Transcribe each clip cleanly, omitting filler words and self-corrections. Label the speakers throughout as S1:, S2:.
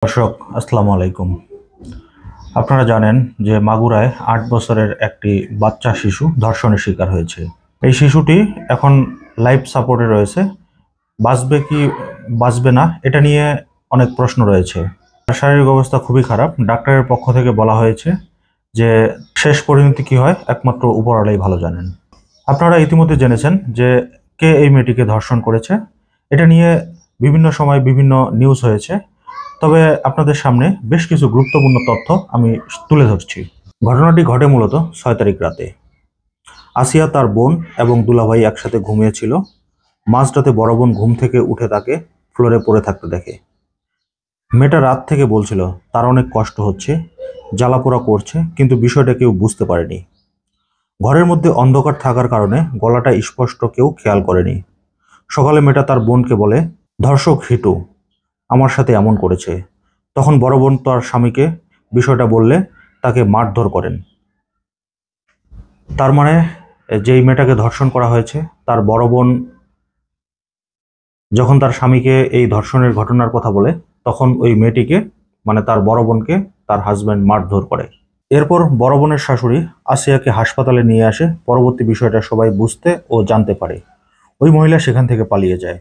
S1: দর্শক আসসালামু আলাইকুম। আপনারা জানেন যে মাগুরায় ৮ বছরের একটি বাচ্চা শিশু ধর্ষণের শিকার হয়েছে। এই শিশুটি এখন লাইফ সাপোর্টে রয়েছে। বাঁচবে কি বাঁচবে না এটা নিয়ে অনেক প্রশ্ন রয়েছে। তার শারীরিক অবস্থা খুবই খারাপ। ডাক্তারের পক্ষ থেকে বলা হয়েছে যে শেষ পরিণতি কি হয় একমাত্র উপরওয়ালাই ভালো জানেন। আপনারা ইতিমধ্যে জেনেছেন যে কে এই মেয়েটিকে ধর্ষণ করেছে। এটা নিয়ে বিভিন্ন সময় বিভিন্ন নিউজ হয়েছে। তবে আপনাদের সামনে বেশ কিছু গুরুত্বপূর্ণ তথ্য আমি তুলে ধরছি। ঘটনাটি ঘটে মূলত ৬ তারিখ রাতে। আসিয়া তার বোন এবং দুলাভাই একসাথে ঘুমিয়েছিল। মাঝরাতে বড় বোন ঘুম থেকে উঠে তাকে ফ্লোরে পড়ে থাকতে দেখে। মেয়েটা রাত থেকে বলছিল তার অনেক কষ্ট হচ্ছে, জ্বালাপোড়া করছে, কিন্তু বিষয়টা কেউ বুঝতে পারেনি। ঘরের মধ্যে অন্ধকার থাকার কারণে গলাটা স্পষ্ট কেউ খেয়াল করেনি। সকালে মেয়েটা তার বোনকে বলে, ধর্ষক হিটু আমার সাথে এমন করেছে। তখন বড় বোন তার স্বামীকে বিষয়টা বললে তাকে মারধর করেন। তার মানে যেই মেয়েটাকে ধর্ষণ করা হয়েছে তার বড় বোন যখন তার স্বামীকে এই ধর্ষণের ঘটনার কথা বলে, তখন ওই মেয়েটিকে মানে তার বড় বোনকে তার হাজব্যান্ড মারধর করে। এরপর বড় বোনের শাশুড়ি আসিয়াকে হাসপাতালে নিয়ে আসে। পরবর্তী বিষয়টা সবাই বুঝতে ও জানতে পারে। ওই মহিলা সেখান থেকে পালিয়ে যায়।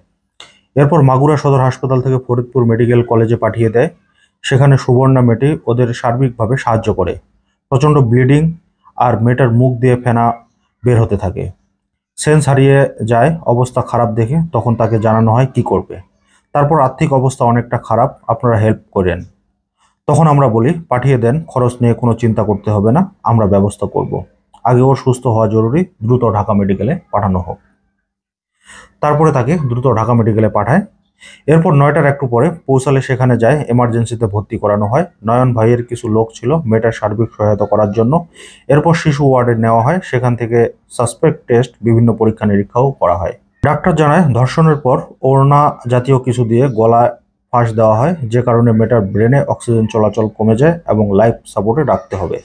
S1: এরপর মাগুরা সদর হাসপাতাল থেকে ফরিদপুর মেডিকেল কলেজে পাঠিয়ে দেয়। সেখানে সুবর্ণা মেয়েটি ওদের সার্বিকভাবে সাহায্য করে। প্রচণ্ড ব্লিডিং আর মেয়েটার মুখ দিয়ে ফেনা বের হতে থাকে। সেন্স হারিয়ে যায় অবস্থা খারাপ দেখে। তখন তাকে জানানো হয় কি করবে। তারপর আর্থিক অবস্থা অনেকটা খারাপ, আপনারা হেল্প করেন। তখন আমরা বলি পাঠিয়ে দেন, খরচ নিয়ে কোনো চিন্তা করতে হবে না, আমরা ব্যবস্থা করব। আগে ওর সুস্থ হওয়া জরুরি, দ্রুত ঢাকা মেডিকেলে পাঠানো হোক। তারপরে তাকে দ্রুত ঢাকা মেডিকেলে পাঠায়। এরপর ৯টার একটু পরে পৌঁছালে সেখানে যায়, এমার্জেন্সিতে ভর্তি করানো হয়। নয়ন ভাইয়ের কিছু লোক ছিল মেয়েটার সার্বিক সহায়তা করার জন্য। এরপর শিশু ওয়ার্ডে নেওয়া হয়। সেখান থেকে সাসপেক্ট টেস্ট, বিভিন্ন পরীক্ষা নিরীক্ষাও করা হয়। ডাক্তার জানায় ধর্ষণের পর ওড়না জাতীয় কিছু দিয়ে গলায় ফাঁস দেওয়া হয়, যে কারণে মেয়েটার ব্রেনে অক্সিজেন চলাচল কমে যায় এবং লাইফ সাপোর্টে রাখতে হবে।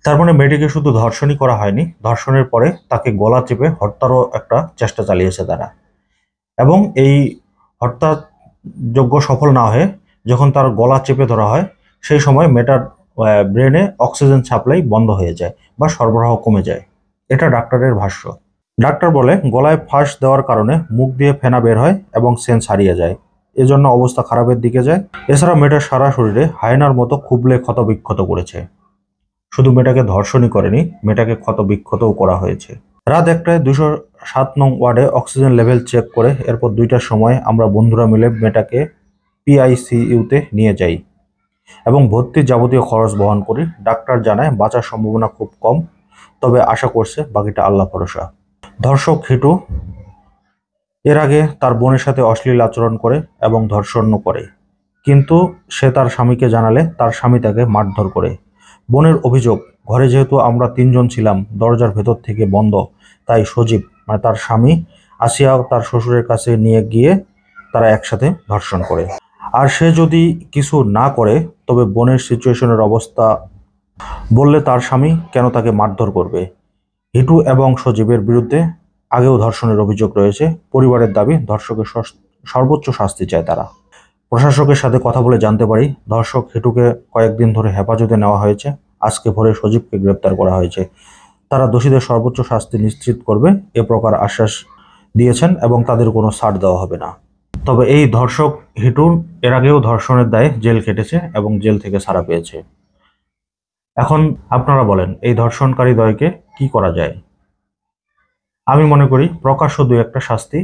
S1: তার মানে মেয়েটিকে শুধু ধর্ষণই করা হয়নি, ধর্ষণের পরে তাকে গলা চেপে হত্যারও একটা চেষ্টা চালিয়েছে তারা। এবং এই হত্যাযজ্ঞ সফল না হয়ে যখন তার গলা চেপে ধরা হয়, সেই সময় মেয়েটার ব্রেনে অক্সিজেন সাপ্লাই বন্ধ হয়ে যায় বা সরবরাহ কমে যায়। এটা ডাক্তারের ভাষ্য। ডাক্তার বলে গলায় ফাঁস দেওয়ার কারণে মুখ দিয়ে ফেনা বের হয় এবং সেন্স হারিয়ে যায়, এজন্য অবস্থা খারাপের দিকে যায়। এছাড়া মেয়েটার সারা শরীরে হায়নার মতো খুবলে ক্ষতবিক্ষত করেছে। শুধু মেয়েটাকে ধর্ষণই করেনি, মেয়েটাকে ক্ষতবিক্ষতও করা হয়েছে। রাত ১টায় ২০৭ নং ওয়ার্ডে অক্সিজেন লেভেল চেক করে এরপর ২টার সময় আমরা বন্ধুরা মিলে মেয়েটাকে পিআইসিইউতে নিয়ে যাই এবং ভর্তির যাবতীয় খরচ বহন করি। ডাক্তার জানায় বাঁচার সম্ভাবনা খুব কম, তবে আশা করছে বাকিটা আল্লাহ ভরসা। ধর্ষক হিটু এর আগে তার বোনের সাথে অশ্লীল আচরণ করে এবং ধর্ষণও করে, কিন্তু সে তার স্বামীকে জানালে তার স্বামী তাকে মারধর করে। বোনের অভিযোগ, ঘরে যেহেতু আমরা ৩জন ছিলাম, দরজার ভেতর থেকে বন্ধ, তাই সজীব মানে তার স্বামী আসিয়া তার শ্বশুরের কাছে নিয়ে গিয়ে তারা একসাথে ধর্ষণ করে। আর সে যদি কিছু না করে তবে বোনের সিচুয়েশনের অবস্থা বললে তার স্বামী কেন তাকে মারধর করবে। হিটু এবং সজীবের বিরুদ্ধে আগেও ধর্ষণের অভিযোগ রয়েছে। পরিবারের দাবি ধর্ষকের সর্বোচ্চ শাস্তি চায় তারা। প্রশাসকের সাথে কথা বলে জানতে পারি ধর্ষক হিটুকে কয়েকদিন ধরে হেফাজতে নেওয়া হয়েছে। আজকে ভোরে সজীবকে গ্রেপ্তার করা হয়েছে। তারা দোষীদের সর্বোচ্চ শাস্তি নিশ্চিত করবে এ প্রকার আশ্বাস দিয়েছেন এবং তাদের কোনো ছাড় দেওয়া হবে না। তবে এই ধর্ষক হিটু এর আগেও ধর্ষণের দায়ে জেল খেটেছে এবং জেল থেকে ছাড়া পেয়েছে। এখন আপনারা বলেন এই ধর্ষণকারী দ্বয়কে কি করা যায়? আমি মনে করি প্রকাশ্য দুই একটা শাস্তি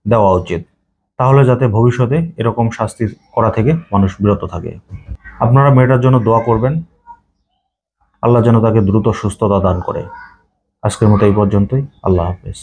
S1: দেওয়া উচিত, তাহলে যাতে ভবিষ্যতে এরকম শাস্তি করা থেকে মানুষ বিরত থাকে। আপনারা মেয়েটার জন্য দোয়া করবেন, আল্লাহ যেন তাকে দ্রুত সুস্থতা দান করে। আজকের মতো এই পর্যন্তই। আল্লাহ হাফেজ।